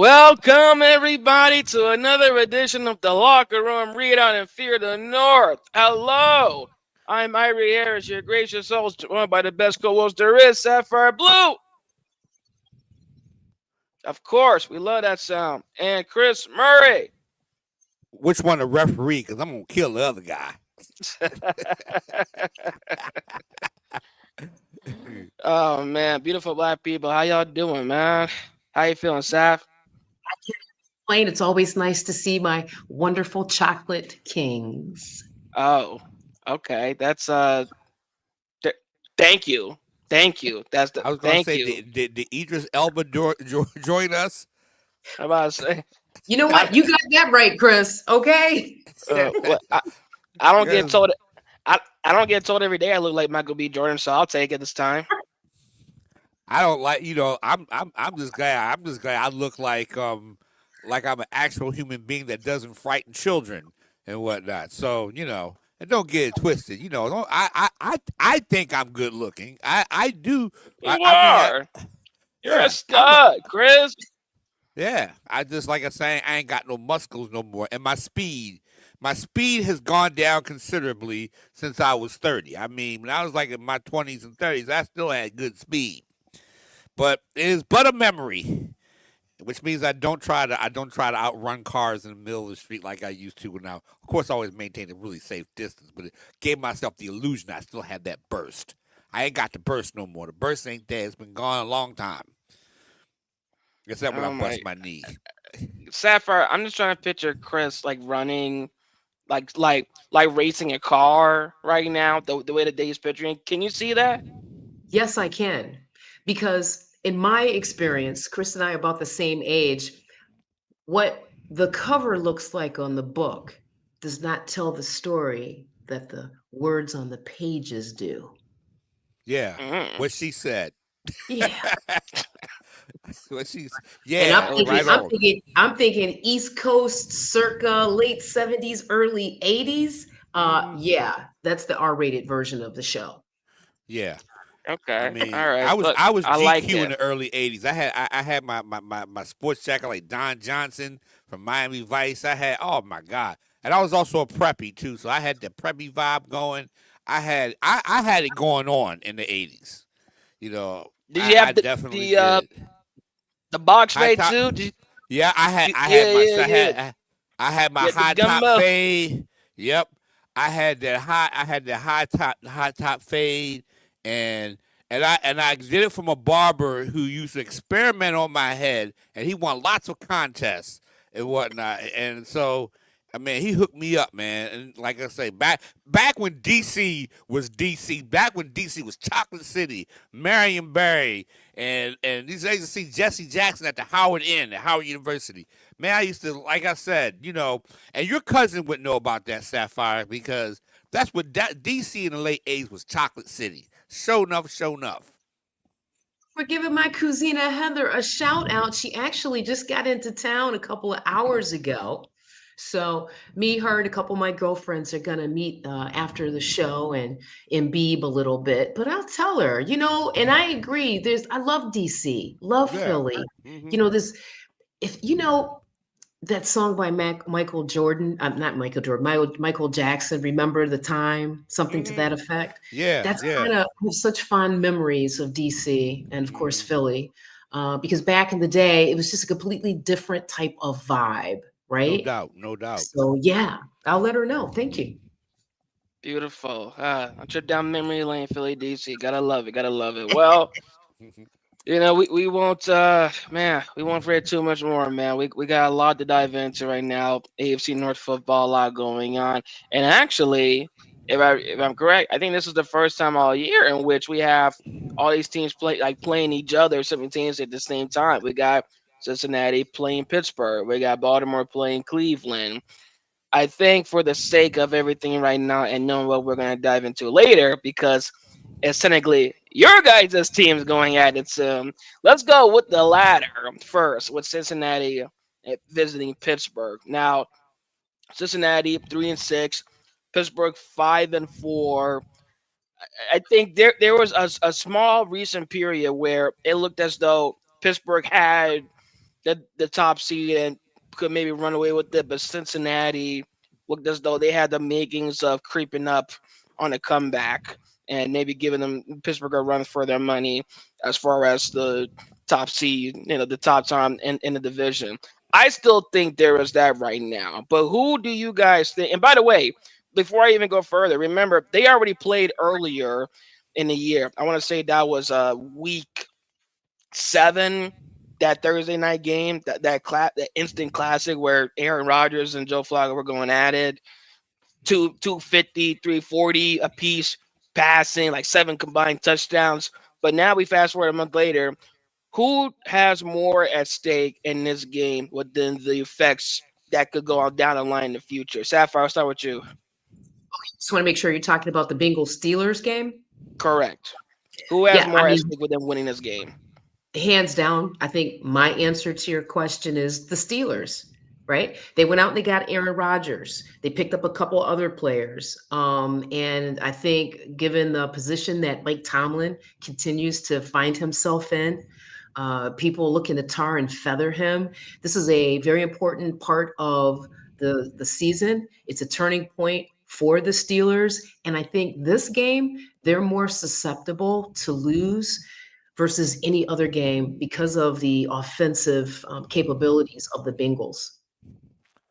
Welcome, everybody, to another edition of the Locker Room Readout and Fear the North. Hello, I'm Irie Harris, your gracious host, joined by the best co-host there is, Sapphire Blue. Of course, we love that sound. And Chris Murray. Which one the referee? Because I'm gonna kill the other guy. Oh man, beautiful black people, how y'all doing, man? How you feeling, Saf? Plain, it's always nice to see my wonderful chocolate kings. Oh, okay. That's th- thank you, thank you. That's the I was gonna thank say, you. did Idris Elba join us? I'm about to say. You know I, what? You got that right, Chris. Okay. what, I don't get Because told. I don't get told every day I look like Michael B. Jordan, so I'll take it this time. I don't like, I'm just glad. I'm just glad I look like I'm an actual human being that doesn't frighten children and whatnot. So and don't get it twisted. I think I'm good looking. I do. You I mean, are. You're a yeah. I'm a stud, Chris. Yeah, I just like I saying I ain't got no muscles no more, and my speed has gone down considerably since I was 30. I mean, when I was like in my 20s and 30s, I still had good speed, but it is but a memory, which means I don't try to outrun cars in the middle of the street like I used to. When I, of course, I always maintained a really safe distance, but it gave myself the illusion I still had that burst. I ain't got the burst no more. The burst ain't there. It's been gone a long time. Except when I Oh my bust my knee. Sapphire, I'm just trying to picture Chris like running, like racing a car right now. The way the day is picturing. Can you see that? Yes, I can. Because in my experience, Chris and I are about the same age. What the cover looks like on the book does not tell the story that the words on the pages do. Yeah, Mm. what she said. Yeah. What she's And I'm yeah, Oh thinking, right I'm shit. on. thinking, I'm thinking East Coast circa late 70s, early 80s. Hmm. Yeah, that's the R-rated version of the show. Yeah, I Okay. mean, All right. Look, I was I like GQ in it. the early '80s. I had my sports jacket like Don Johnson from Miami Vice. I had my god, and I was also a preppy too, so I had the preppy vibe going. I had it going on in the '80s. You know, Did you I have the definitely the uh did. the box High fade top. too? Yeah, Yeah, yeah, yeah. I had my Yeah, the high top gumbo. fade. Yep. I had that high top fade and I did it from a barber who used to experiment on my head and he won lots of contests and whatnot. And so I mean, he hooked me up, man. And like I say, back when DC, back when DC was Chocolate City, Marion Barry, and these days to see Jesse Jackson at the Howard Inn at Howard University. Man, I used to, like I said, and your cousin would know about that, Sapphire, because that's what DC in the late '80s was Chocolate City. Show enough, show enough. We're giving my cousina Heather a shout out. She actually just got into town a couple of hours ago. So me, her, and a couple of my girlfriends are gonna meet after the show and imbibe a little bit. But I'll tell her, and I agree. I love DC, love Yeah. Philly. Hmm. This if that song by Michael Jordan, not Michael Jordan, Michael Jackson, Remember the Time, something to Hmm. that effect. Yeah, That's yeah. kind of, I have such fond memories of DC and, of course, Hmm. Philly, because back in the day, it was just a completely different type of vibe, No right? doubt, no doubt. So, yeah, I'll let her know. Thank you. Beautiful. A trip down memory lane, Philly, DC. Gotta love it. Gotta love it. Well, we won't man, we won't forget too much more, man. We got a lot to dive into right now. AFC North football, a lot going on. And actually, if I'm correct, I think this is the first time all year in which we have all these teams playing each other simultaneously at the same time. We got Cincinnati playing Pittsburgh. We got Baltimore playing Cleveland. I think for the sake of everything right now and knowing what we're gonna dive into later, because it's technically your guys' teams going at it. So let's go with the latter first, with Cincinnati visiting Pittsburgh. Now, Cincinnati 3-6, Pittsburgh 5-4. I think there was a small recent period where it looked as though Pittsburgh had the top seed and could maybe run away with it, but Cincinnati looked as though they had the makings of creeping up on a comeback and maybe giving them Pittsburgh a run for their money as far as the top seed, the top time in the division. I still think there is that right now. But who do you guys think? And by the way, before I even go further, remember they already played earlier in the year. I want to say that was week 7, that Thursday night game, that instant classic where Aaron Rodgers and Joe Flacco were going at it, 250, 340 a piece, passing like 7 combined touchdowns. But now we fast forward a month later. Who has more at stake in this game within the effects that could go on down the line in the future? Sapphire, I'll start with you. Just want to make sure you're talking about the Bengals Steelers game. Correct. Who has Yeah, I more at mean, stake with them winning this game? hands down, I think my answer to your question is the Steelers, right? They went out and they got Aaron Rodgers. They picked up a couple other players. And I think given the position that Mike Tomlin continues to find himself in, people looking to tar and feather him. This is a very important part of the season. It's a turning point for the Steelers. And I think this game, they're more susceptible to lose versus any other game because of the offensive capabilities of the Bengals.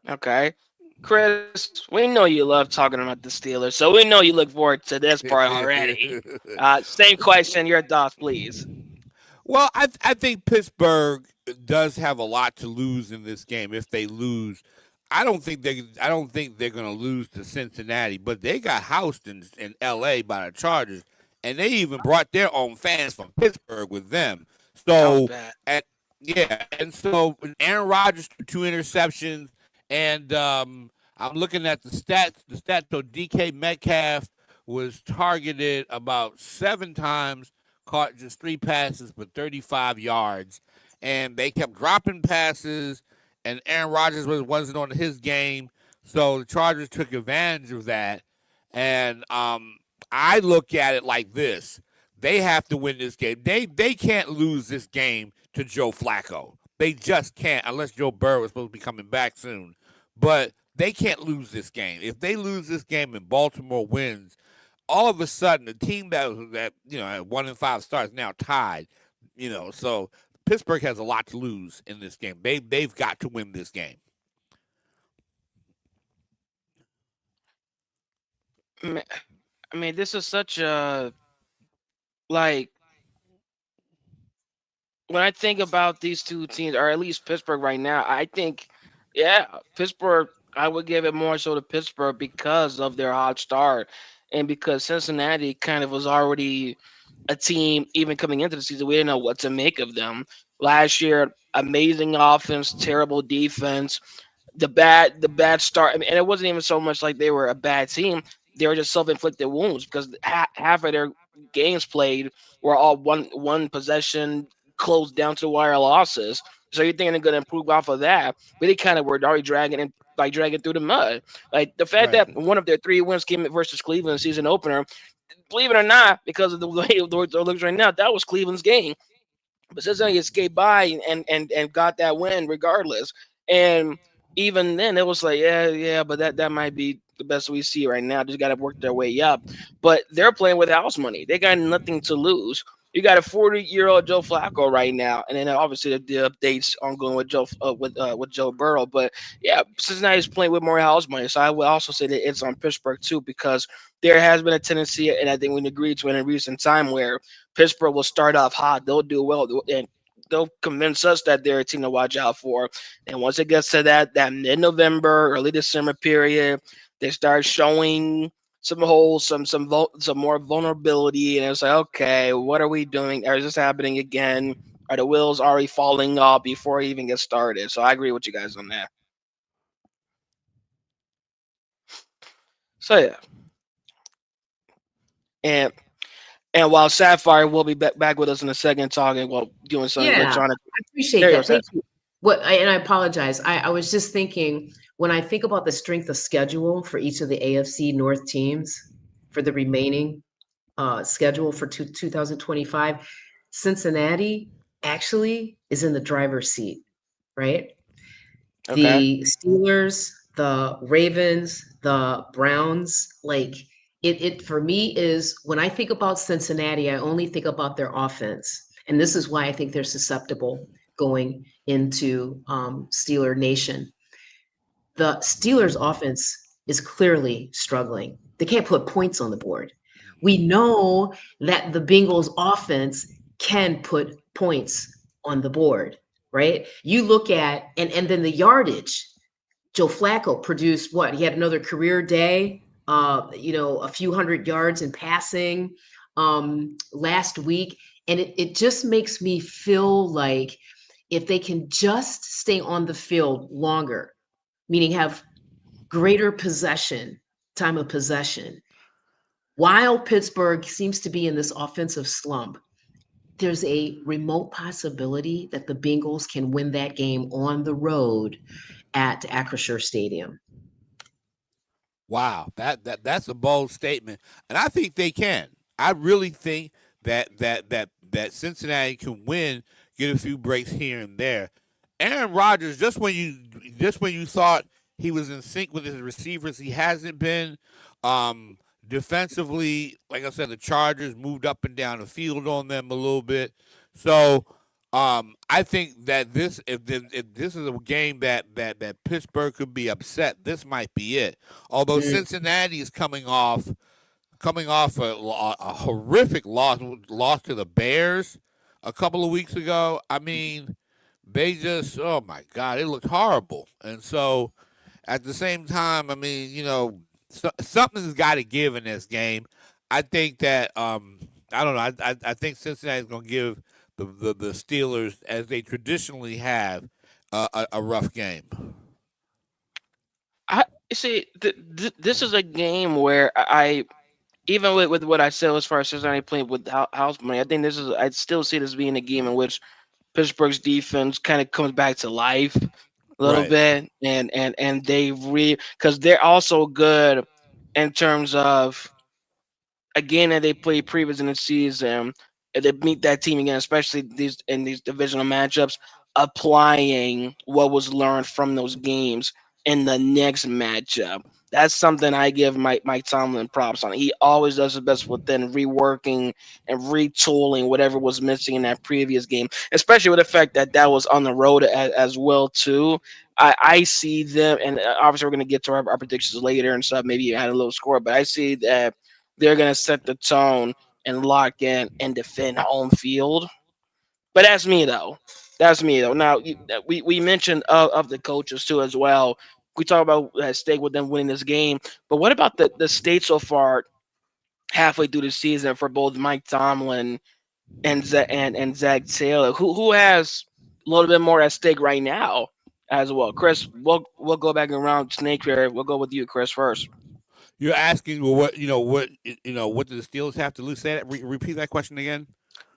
Okay. Chris, we know you love talking about the Steelers, so we know you look forward to this part already. Same question, your thoughts, please. Well, I think Pittsburgh does have a lot to lose in this game. If they lose, I don't think they're going to lose to Cincinnati, but they got housed in L.A. by the Chargers, and they even brought their own fans from Pittsburgh with them. That was So, bad. and yeah, and so Aaron Rodgers threw 2 interceptions, and I'm looking at the stats. The stats so DK Metcalf was targeted about 7 times, caught just 3 passes for 35 yards, and they kept dropping passes. And Aaron Rodgers wasn't on his game, so the Chargers took advantage of that. And I look at it like this: they have to win this game. They can't lose this game to Joe Flacco. They just can't, unless Joe Burrow is supposed to be coming back soon. But they can't lose this game. If they lose this game and Baltimore wins, all of a sudden the team that at 1-5 starts now tied. So Pittsburgh has a lot to lose in this game. They've got to win this game. I mean, this is such a like when I think about these two teams, or at least Pittsburgh right now, I think, yeah, Pittsburgh. I would give it more so to Pittsburgh because of their hot start, and because Cincinnati kind of was already a team even coming into the season. We didn't know what to make of them last year. Amazing offense, terrible defense. The bad start. I mean, and it wasn't even so much like they were a bad team. They were just self-inflicted wounds because half of their games played were all one possession, closed down to wire losses. So you're thinking they're going to improve off of that, but they kind of were already dragging through the mud. Like the fact Right. that one of their 3 wins came versus Cleveland season opener, believe it or not, because of the way it looks right now, that was Cleveland's game. But Cincinnati escaped by and got that win regardless. And even then, it was like, yeah, but that might be the best we see right now. Just got to work their way up. But they're playing with house money. They got nothing to lose. You got a 40-year-old Joe Flacco right now, and then obviously the updates ongoing with with Joe Burrow. But yeah, Cincinnati's playing with more house money, so I would also say that it's on Pittsburgh too, because there has been a tendency, and I think we agreed to it in recent time, where Pittsburgh will start off hot. They'll do well, and they'll convince us that they're a team to watch out for. And once it gets to that mid-November, early December period, they start showing some holes, some more vulnerability, and it's like, okay, what are we doing? Is this happening again? Are the wheels already falling off before it even gets started? So I agree with you guys on that. So yeah, and and while Sapphire will be back with us in a second, talking, well, doing some Yeah, electronic. I appreciate There you go, that. Sapphire. Thank you. And I apologize. I was just thinking when I think about the strength of schedule for each of the AFC North teams for the remaining schedule for 2025, Cincinnati actually is in the driver's seat, right? Okay. The Steelers, the Ravens, the Browns, like it for me is when I think about Cincinnati, I only think about their offense. And this is why I think they're susceptible going into Steeler Nation. The Steelers offense is clearly struggling. They can't put points on the board. We know that the Bengals offense can put points on the board, right? You look at and then the yardage. Joe Flacco produced what? He had another career day, a few hundred yards in passing last week. And it just makes me feel like if they can just stay on the field longer, meaning have greater possession, time of possession, while Pittsburgh seems to be in this offensive slump, there's a remote possibility that the Bengals can win that game on the road at Acrisure Stadium. Wow, that's a bold statement, and I think they can. I really think that Cincinnati can win, get a few breaks here and there. Aaron Rodgers, just when you thought he was in sync with his receivers, he hasn't been. Um, Defensively, like I said, the Chargers moved up and down the field on them a little bit. So I think that if this is a game that Pittsburgh could be upset, this might be it. Although Mm. Cincinnati is coming off a horrific loss to the Bears a couple of weeks ago. I mean, they just, oh my God, it looked horrible. And so at the same time, I mean, something's got to give in this game. I think that I don't know. I think Cincinnati's going to give the Steelers, as they traditionally have, a rough game. I see. This is a game where even with what I said as far as Cincinnati playing with house money, I think this is. I still see this being a game in which Pittsburgh's defense kind of comes back to life a little Right. bit, and they because they're also good in terms of again that they played previous in the season, and they meet that team again, especially these divisional matchups, applying what was learned from those games in the next matchup. That's something I give Mike Tomlin props on. He always does his best within reworking and retooling whatever was missing in that previous game, especially with the fact that that was on the road as well too. I see them, and obviously we're going to get to our predictions later and stuff. Maybe you had a little score, but I see that they're going to set the tone and lock in and defend home field. But that's me though. That's me though. Now we mentioned of the coaches too as well. We talk about at stake with them winning this game, but what about the state so far halfway through the season for both Mike Tomlin and Zach Taylor? Who has a little bit more at stake right now as well? Chris, we'll go back around snake here. We'll go with you, Chris, first. You're asking, well, what do the Steelers have to lose? Say that. Repeat that question again.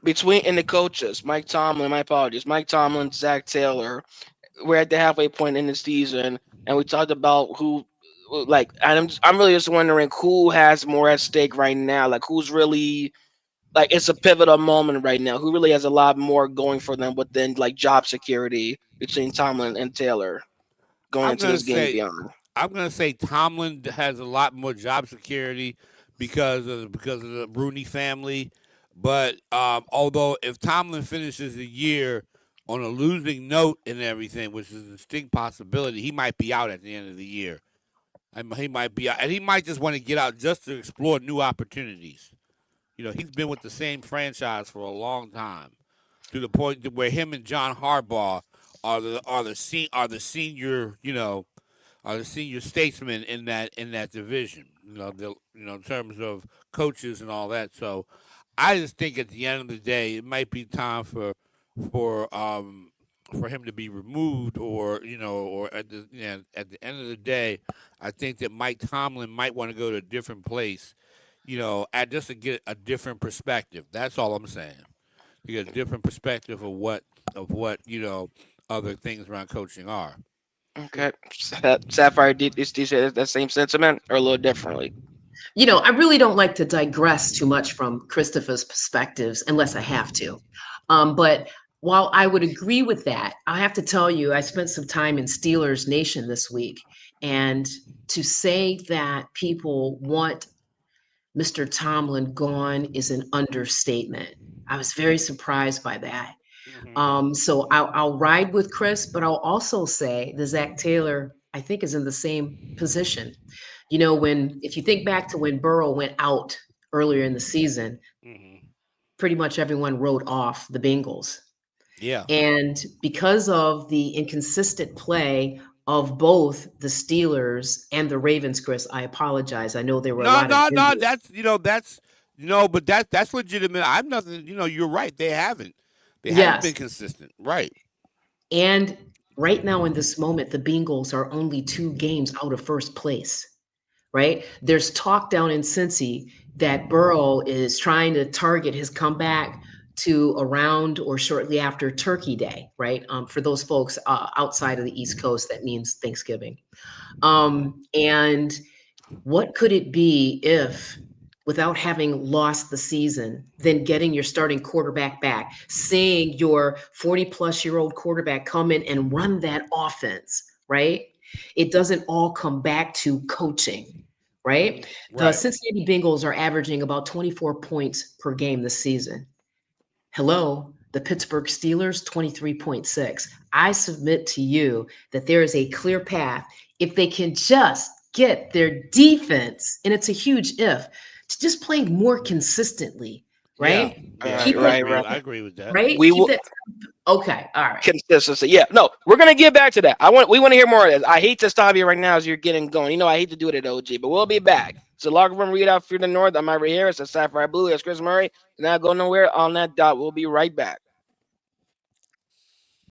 Between and the coaches, Mike Tomlin, my apologies, Mike Tomlin, Zach Taylor. We're at the halfway point in the season, and we talked about who, like, and I'm really just wondering who has more at stake right now. Like, who's really like it's a pivotal moment right now. Who really has a lot more going for them within like job security between Tomlin and Taylor going I'm into gonna this game and say beyond. I'm gonna say Tomlin has a lot more job security because of the Rooney family. But although if Tomlin finishes the year on a losing note and everything, which is a distinct possibility, he might be out at the end of the year. He might be out, and he might just want to get out just to explore new opportunities. He's been with the same franchise for a long time, to the point where him and John Harbaugh are the senior are the senior statesmen in that division. In terms of coaches and all that. So I just think at the end of the day, it might be time for for him to be removed, or at the end of the day, I think that Mike Tomlin might want to go to a different place. Just to get a different perspective. That's all I'm saying. To get a different perspective of what other things around coaching are. Okay, Sapphire, do you say that same sentiment or a little differently? I really don't like to digress too much from Christopher's perspectives unless I have to. But while I would agree with that, I have to tell you, I spent some time in Steelers Nation this week. And to say that people want Mr. Tomlin gone is an understatement. I was very surprised by that. Hmm. So I'll ride with Chris, but I'll also say the Zach Taylor, I think, is in the same position. You know, if you think back to when Burrow went out earlier in the season, Hmm. pretty much everyone wrote off the Bengals. Yeah. And because of the inconsistent play of both the Steelers and the Ravens, Chris, I apologize. I know there were a No, lot of no, no. injuries. That's but that's legitimate. I'm nothing. You're right. They haven't. They haven't Yes. been consistent. Right. And right now, in this moment, the Bengals are only 2 games out of first place, right? There's talk down in Cincy that Burrow is trying to target his comeback to around or shortly after Turkey Day, right? For those folks outside of the East Coast, that means Thanksgiving. And what could it be if, without having lost the season, then getting your starting quarterback back, seeing your 40-plus-year-old quarterback come in and run that offense, right? It doesn't all come back to coaching, right? The Right. Cincinnati Bengals are averaging about 24 points per game this season. Hello, the Pittsburgh Steelers, 23.6. I submit to you that there is a clear path if they can just get their defense, and it's a huge if, to just play more consistently, Yeah. right? Yeah. Keep that, I agree with that. right? We Keep will that. Okay, all right. consistency. Yeah, no, we're gonna get back to that. We want to hear more of this. I hate to stop you right now as you're getting going. I hate to do it at OG, but we'll be back. So locker room readout for the North. I'm Ivory Harris. That's Sapphire Blue. That's Chris Murray. Not go nowhere on that dot. We'll be right back.